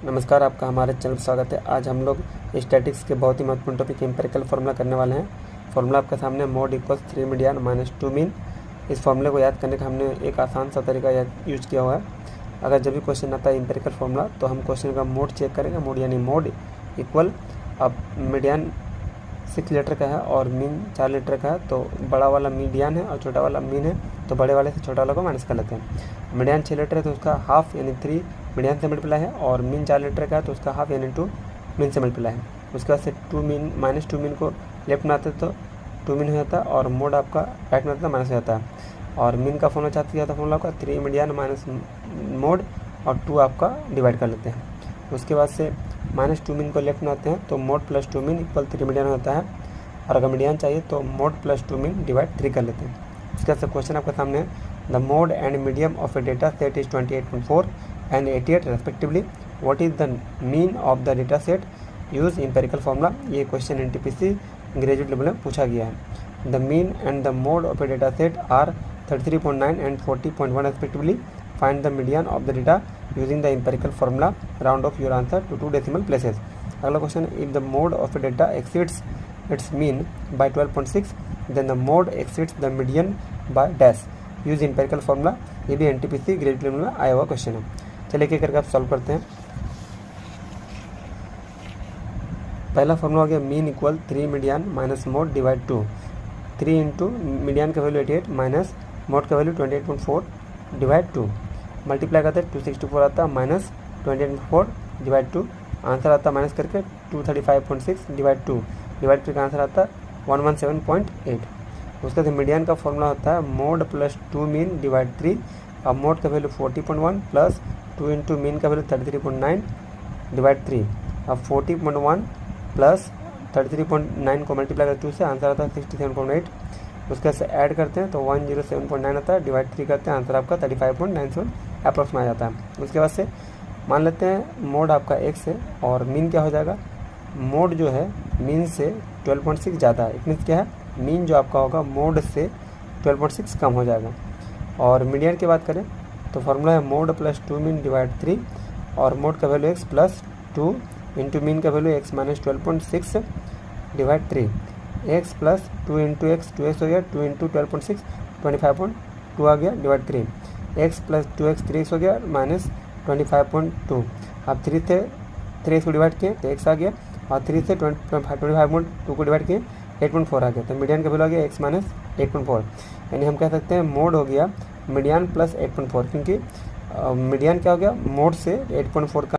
नमस्कार, आपका हमारे चैनल पर स्वागत है। आज हम लोग स्टैटिक्स के बहुत ही महत्वपूर्ण टॉपिक एम्पिरिकल फार्मूला करने वाले हैं। फार्मूला आपके सामने mode equals 3 median minus 2 mean. इस फार्मूले को याद करने का हमने एक आसान सा तरीका यूज किया हुआ है। अगर जब भी क्वेश्चन आता है एम्पिरिकल फार्मूला तो हम क्वेश्चन का मोड चेक करेंगे। मोड यानी मोड इक्वल, अब मीडियन 6 लीटर का है और मीन 4 लीटर का है, तो बड़ा वाला मीडियन है और छोटा वाला मीन है, तो बड़े वाले से छोटा वाला को माइनस कर लेते हैं। मीडियन 6 लीटर है तो उसका हाफ यानी 3 मीडियन से मल्टीप्लाई है, और मीन 4 लीटर का है तो उसका हाफ यानी 2 मीन से मल्टीप्लाई है। उसके बाद से 2 मीन माइनस 2 मीन को लेफ्ट में आते तो 2 मीन हो जाता है, और मोड आपका राइट में आता है माइनस हो जाता है। और मीन का फॉर्मूला चाहते किया था फॉर्मूला आपका 3 मीडियन माइनस मोड और 2 आपका डिवाइड कर लेते हैं। उसके बाद से माइनस 2 मीन को लेफ्ट में आते हैं तो mode plus 2 mean equal 3 median होता है, और अगर मीडियन चाहिए तो मोड प्लस 2 मीन डिवाइड 3 कर लेते हैं। उसके बाद से क्वेश्चन आपके सामने है, the mode and medium of a data set is 28.4 and 88 respectively, what is the mean of the data set, use empirical formula. ये क्वेश्चन एनटीपीसी ग्रेजुएट लेवल में पूछा गया है। The mean and the mode of a data set are 33.9 and 40.1 respectively, find the median of the data using the empirical formula, round off your answer to 2 decimal places. अगला question, if the mode of a data exceeds its mean by 12.6, then the mode exceeds the median by dash, use empirical formula। ये भी NTPC grade level में आया हुआ question है। चलिए एक करके आप सॉल्व करते हैं। पहला फॉर्मूला हो गया mean equal 3 median minus mode divide 2। 3 into median का वैल्यू 88 माइनस मोड का वैल्यू 28.4 डिवाइड 2, मल्टीप्लाई करते हैं 264 आता है माइनस 28.4 डिवाइड 2, आंसर आता है माइनस करके 235.6 डिवाइड 2, डिवाइड करके आंसर आता है 117.8। उसके बाद मीडियन का फॉर्मूला होता है मोड प्लस 2 मीन डिवाइड 3। अब मोड का वैल्यू 40.1 प्लस 2 इंटू मीन का वैल्यू 33.9 डिवाइड 3। अब 40.1 प्लस 33.9 को मल्टीप्लाई करते 2 से आंसर आता है 67.8। उसके बाद ऐड करते हैं तो 107.9 आता है, डिवाइड 3 करते हैं आंसर आपका 35.97 अप्रॉक्स में आ जाता है। उसके बाद से मान लेते हैं मोड आपका x है और मीन क्या हो जाएगा, मोड जो है मीन से 12.6 ज़्यादा है, इट मीन्स क्या है, मीन जो आपका होगा मोड से 12.6 कम हो जाएगा। और मीडियन की बात करें तो फार्मूला है मोड प्लस 2 मीन डिवाइड 3, और मोड का value x plus 2 into mean का value x minus 12.6 divide 3, x plus 2 into x 2x हो गया, 2 इंटू 12.6 25.2 आ गया divide 3, x plus 2x 3x हो गया माइनस 25.2। अब 3 से 3x को डिवाइड किए तो x आ गया, और 3 से 25.2 को डिवाइड किए 8.4 आ गया, तो मीडियन का वैल्यू आ गया x माइनस 8.4। यानी हम कह सकते हैं मोड हो गया मीडियन प्लस 8.4, क्योंकि मीडियन क्या हो गया, मोड से 8.4 का